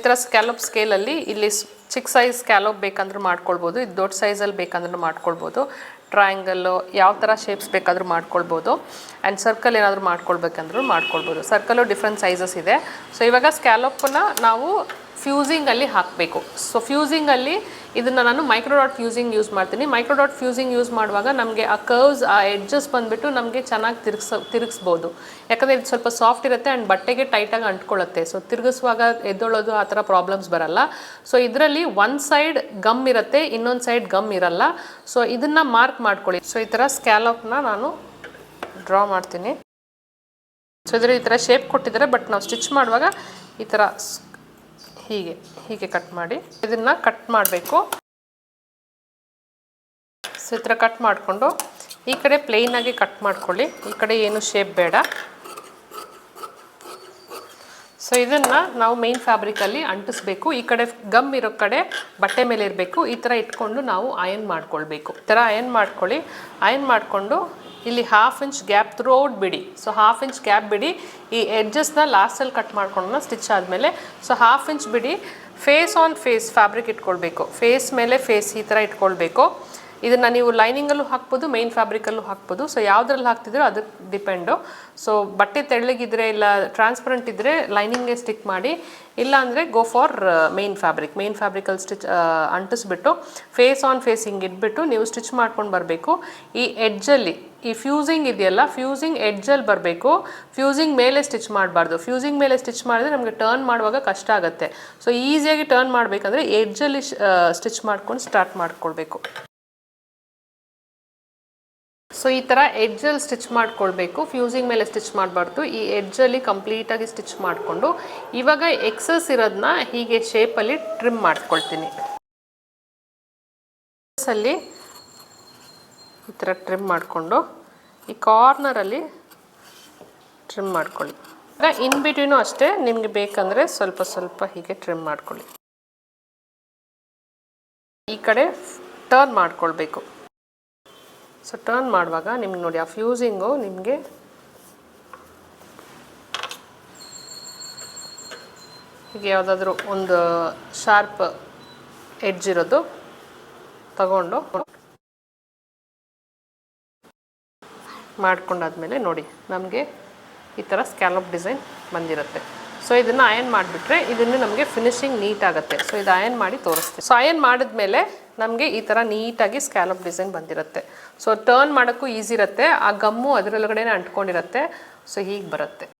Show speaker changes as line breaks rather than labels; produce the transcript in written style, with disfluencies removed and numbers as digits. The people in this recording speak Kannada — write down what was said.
ಈ ಥರ ಸ್ಕ್ಯಾಲಪ್ ಸ್ಕೇಲಲ್ಲಿ ಇಲ್ಲಿ ಚಿಕ್ಕ ಸೈಜ್ ಸ್ಕ್ಯಾಲಪ್ ಬೇಕಂದ್ರೂ ಮಾಡ್ಕೊಳ್ಬೋದು, ಇದು ದೊಡ್ಡ ಸೈಜಲ್ಲಿ ಬೇಕಂದ್ರೂ ಮಾಡ್ಕೊಳ್ಬೋದು. ಟ್ರಯಾಂಗಲ್ಲು ಯಾವ ಥರ ಶೇಪ್ಸ್ ಬೇಕಾದರೂ ಮಾಡ್ಕೊಳ್ಬೋದು. ಆ್ಯಂಡ್ ಸರ್ಕಲ್ ಏನಾದರೂ ಮಾಡ್ಕೊಳ್ಬೇಕಂದ್ರೂ ಮಾಡ್ಕೊಳ್ಬೋದು. ಸರ್ಕಲ್ಲು ಡಿಫ್ರೆಂಟ್ ಸೈಜಸ್ ಇದೆ. ಸೊ ಇವಾಗ ಸ್ಕ್ಯಾಲಪ್ಪನ್ನ ನಾವು ಫ್ಯೂಸಿಂಗಲ್ಲಿ ಹಾಕಬೇಕು. ಸೊ ಫ್ಯೂಸಿಂಗಲ್ಲಿ ಇದನ್ನು ನಾನು ಮೈಕ್ರೋಡಾಟ್ ಫ್ಯೂಸಿಂಗ್ ಯೂಸ್ ಮಾಡ್ತೀನಿ. ಮೈಕ್ರೋಡಾಟ್ ಫ್ಯೂಸಿಂಗ್ ಯೂಸ್ ಮಾಡುವಾಗ ನಮಗೆ ಆ ಕರ್ವ್ಸ್, ಆ ಎಡ್ಜಸ್ ಬಂದುಬಿಟ್ಟು ನಮಗೆ ಚೆನ್ನಾಗಿ ತಿರುಗಿಸ್ಬೋದು. ಯಾಕಂದರೆ ಇದು ಸ್ವಲ್ಪ ಸಾಫ್ಟ್ ಇರುತ್ತೆ ಆ್ಯಂಡ್ ಬಟ್ಟೆಗೆ ಟೈಟಾಗಿ ಅಂಟ್ಕೊಳ್ಳುತ್ತೆ. ಸೊ ತಿರುಗಿಸುವಾಗ ಎದ್ದೊಳೋದು ಆ ಥರ ಪ್ರಾಬ್ಲಮ್ಸ್ ಬರಲ್ಲ. ಸೊ ಇದರಲ್ಲಿ ಒಂದು ಸೈಡ್ ಗಮ್ ಇರುತ್ತೆ, ಇನ್ನೊಂದು ಸೈಡ್ ಗಮ್ ಇರಲ್ಲ. ಸೊ ಇದನ್ನು ಮಾರ್ಕ್ ಮಾಡ್ಕೊಳ್ಳಿ. ಸೊ ಈ ಥರ ಸ್ಕ್ಯಾಲಪ್ನ ನಾನು ಡ್ರಾ ಮಾಡ್ತೀನಿ. ಸೊ ಇದರ ಈ ಥರ ಶೇಪ್ ಕೊಟ್ಟಿದ್ದಾರೆ, ಬಟ್ ನಾವು ಸ್ಟಿಚ್ ಮಾಡುವಾಗ ಈ ಥರ ಹೀಗೆ ಕಟ್ ಮಾಡಿ ಇದನ್ನು ಕಟ್ ಮಾಡಬೇಕು. ಸೊ ಈ ಥರ ಕಟ್ ಮಾಡಿಕೊಂಡು ಈ ಕಡೆ ಪ್ಲೇನಾಗಿ ಕಟ್ ಮಾಡ್ಕೊಳ್ಳಿ, ಈ ಕಡೆ ಏನು ಶೇಪ್ ಬೇಡ. ಸೊ ಇದನ್ನು ನಾವು ಮೇನ್ ಫ್ಯಾಬ್ರಿಕಲ್ಲಿ ಅಂಟಿಸ್ಬೇಕು. ಈ ಕಡೆ ಗಮ್ ಇರೋ ಕಡೆ ಬಟ್ಟೆ ಮೇಲೆ ಇರಬೇಕು. ಈ ಥರ ಇಟ್ಕೊಂಡು ನಾವು ಅಯನ್ ಮಾಡ್ಕೊಳ್ಬೇಕು. ಈ ಥರ ಅಯನ್ ಮಾಡ್ಕೊಳ್ಳಿ. ಅಯನ್ ಮಾಡಿಕೊಂಡು ಇಲ್ಲಿ 1/2 ಇಂಚ್ ಗ್ಯಾಪ್ ಥ್ರೂಔಟ್ ಬಿಡಿ. ಸೊ 1/2 ಇಂಚ್ ಗ್ಯಾಪ್ ಬಿಡಿ. ಈ ಎಡ್ಜಸ್ನ ಲಾಸ್ಟಲ್ಲಿ ಕಟ್ ಮಾಡ್ಕೊಂಡು ಸ್ಟಿಚ್ ಆದಮೇಲೆ ಸೊ 1/2 ಇಂಚ್ ಬಿಡಿ. ಫೇಸ್ ಆನ್ ಫೇಸ್ ಫ್ಯಾಬ್ರಿಕ್ ಇಟ್ಕೊಳ್ಬೇಕು. ಫೇಸ್ ಮೇಲೆ ಫೇಸ್ ಈ ಥರ ಇಟ್ಕೊಳ್ಬೇಕು. ಇದನ್ನು ನೀವು ಲೈನಿಂಗಲ್ಲೂ ಹಾಕ್ಬೋದು, ಮೇನ್ ಫ್ಯಾಬ್ರಿಕಲ್ಲೂ ಹಾಕ್ಬೋದು. ಸೊ ಯಾವುದ್ರಲ್ಲಿ ಹಾಕ್ತಿದ್ರೋ ಅದಕ್ಕೆ ಡಿಪೆಂಡು. ಸೊ ಬಟ್ಟೆ ತೆಳ್ಳಗಿದ್ರೆ ಇಲ್ಲ ಟ್ರಾನ್ಸ್ಪರೆಂಟ್ ಇದ್ದರೆ ಲೈನಿಂಗ್ಗೆ ಸ್ಟಿಕ್ ಮಾಡಿ, ಇಲ್ಲ ಅಂದರೆ ಗೋ ಫಾರ್ ಮೇನ್ ಫ್ಯಾಬ್ರಿಕಲ್ಲಿ ಸ್ಟಿಚ್ ಅಂಟಿಸ್ಬಿಟ್ಟು ಫೇಸ್ ಆನ್ ಫೇಸ್ ಹಿಂಗೆ ಇಟ್ಬಿಟ್ಟು ನೀವು ಸ್ಟಿಚ್ ಮಾಡ್ಕೊಂಡು ಬರಬೇಕು. ಈ ಎಡ್ಜಲ್ಲಿ ಈ ಫ್ಯೂಸಿಂಗ್ ಇದೆಯಲ್ಲ, ಫ್ಯೂಸಿಂಗ್ ಎಡ್ಜಲ್ಲಿ ಬರಬೇಕು. ಫ್ಯೂಸಿಂಗ್ ಮೇಲೆ ಸ್ಟಿಚ್ ಮಾಡಬಾರ್ದು. ಫ್ಯೂಸಿಂಗ್ ಮೇಲೆ ಸ್ಟಿಚ್ ಮಾಡಿದ್ರೆ ನಮಗೆ ಟರ್ನ್ ಮಾಡುವಾಗ ಕಷ್ಟ ಆಗುತ್ತೆ. ಸೊ ಈಸಿಯಾಗಿ ಟರ್ನ್ ಮಾಡಬೇಕಂದ್ರೆ ಎಡ್ಜಲ್ಲಿ ಸ್ಟಿಚ್ ಮಾಡ್ಕೊಂಡು ಸ್ಟಾರ್ಟ್ ಮಾಡ್ಕೊಳ್ಬೇಕು. ಸೊ ಈ ಥರ ಎಡ್ಜಲ್ಲಿ ಸ್ಟಿಚ್ ಮಾಡ್ಕೊಳ್ಬೇಕು. ಫ್ಯೂಸಿಂಗ್ ಮೇಲೆ ಸ್ಟಿಚ್ ಮಾಡಬಾರ್ದು. ಈ ಎಡ್ಜಲ್ಲಿ ಕಂಪ್ಲೀಟಾಗಿ ಸ್ಟಿಚ್ ಮಾಡಿಕೊಂಡು ಇವಾಗ ಎಕ್ಸಸ್ ಇರೋದನ್ನ ಹೀಗೆ ಶೇಪಲ್ಲಿ ಟ್ರಿಮ್ ಮಾಡ್ಕೊಳ್ತೀನಿ. ಅಲ್ಲಿ ಈ ಥರ ಟ್ರಿಮ್ ಮಾಡಿಕೊಂಡು ಈ ಕಾರ್ನರಲ್ಲಿ ಟ್ರಿಮ್ ಮಾಡ್ಕೊಳ್ಳಿ. ಈಗ ಇನ್ ಬಿಟ್ವೀನು ಅಷ್ಟೇ ನಿಮಗೆ ಬೇಕಂದರೆ ಸ್ವಲ್ಪ ಹೀಗೆ ಟ್ರಿಮ್ ಮಾಡ್ಕೊಳ್ಳಿ. ಈ ಕಡೆ ಟರ್ನ್ ಮಾಡ್ಕೊಳ್ಬೇಕು. ಸೊ ಟರ್ನ್ ಮಾಡುವಾಗ ನಿಮ್ಗೆ ನೋಡಿ ಆ ಫ್ಯೂಸಿಂಗು ನಿಮಗೆ ಹೀಗೆ ಯಾವುದಾದ್ರೂ ಒಂದು ಶಾರ್ಪ್ ಎಡ್ಜ್ ಇರೋದು ತಗೊಂಡು ಮಾಡ್ಕೊಂಡಾದ್ಮೇಲೆ ನೋಡಿ ನಮಗೆ ಈ ಥರ ಸ್ಕ್ಯಾಲಪ್ ಡಿಸೈನ್ ಬಂದಿರುತ್ತೆ. ಸೊ ಇದನ್ನು ಅಯನ್ ಮಾಡಿಬಿಟ್ರೆ ಇದನ್ನು ನಮಗೆ ಫಿನಿಶಿಂಗ್ ನೀಟ್ ಆಗುತ್ತೆ. ಸೊ ಇದು ಅಯನ್ ಮಾಡಿ ತೋರಿಸ್ತೀವಿ. ಸೊ ಅಯನ್ ಮಾಡಿದ್ಮೇಲೆ ನಮಗೆ ಈ ಥರ ನೀಟಾಗಿ ಸ್ಕ್ಯಾಲಪ್ ಡಿಸೈನ್ ಬಂದಿರುತ್ತೆ. ಸೊ ಟರ್ನ್ ಮಾಡೋಕ್ಕೂ ಈಸಿ ಇರುತ್ತೆ. ಆ ಗಮ್ಮು ಅದರೊಳಗಡೆ ಅಂಟ್ಕೊಂಡಿರುತ್ತೆ. ಸೊ ಹೀಗೆ ಬರುತ್ತೆ.